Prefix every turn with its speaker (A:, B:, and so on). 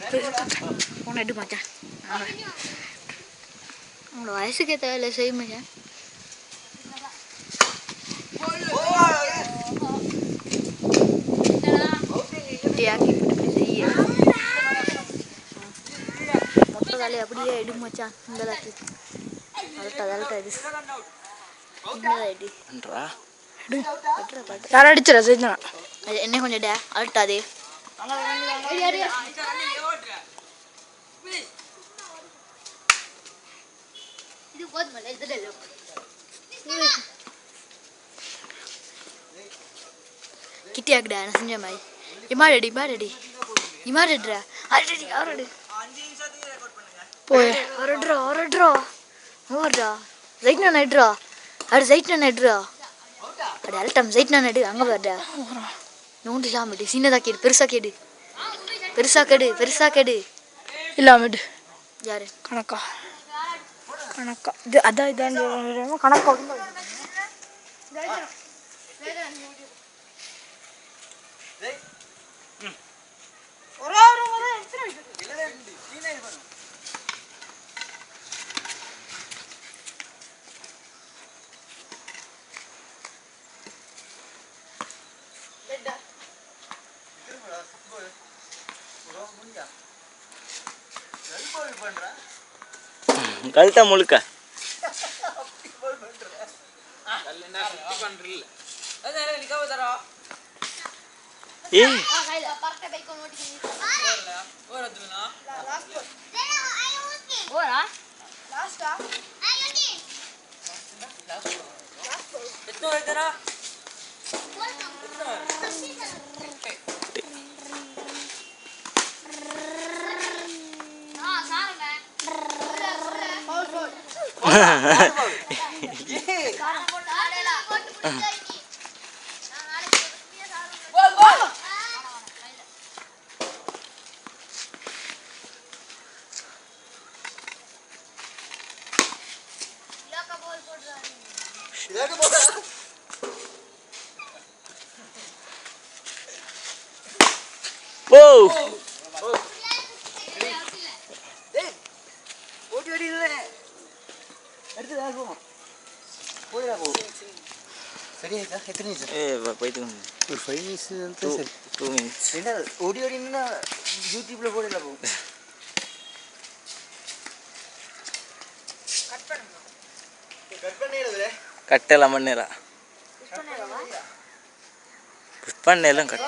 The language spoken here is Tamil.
A: போன எடு மச்சான். உங்களோட வயசுக்கு ஏற்ற வேலை செய்யும் மச்சான். குட்டியாக்கி இப்படி செய்ய மொத்த வேலையை அப்படியே எடு மச்சான். இந்த லாட்டி அலட்டா இது
B: யாரும் அடிச்சிட சரிண்ணா
A: என்ன கொஞ்சம் டே அலட்டாதே. இது போதுமல்ல இதுல கிட்டியாக்குடா நான் செஞ்ச மாதிரி இமாடா அடி
B: போய்
A: அரட்ரா ஜெயிட்னா நைட்ரா அடு ஜெயிட்னா நைட்ரா அடு அல்டம் ஜெயிட்னா நைடு அங்கே வரடா நோண்டு இல்லாம சின்னதா கேடு பெருசா கேடு
B: இல்லாமட்டு
A: யாரு
B: கணக்கா இது அதான் இதான் கணக்கா
C: கழுத்தா முழுக்க
D: யூடியூப்ல போடல போ
C: கட்டெல்லாம் மண்ணேரா புஷ்பண்ணெல்லாம் கட்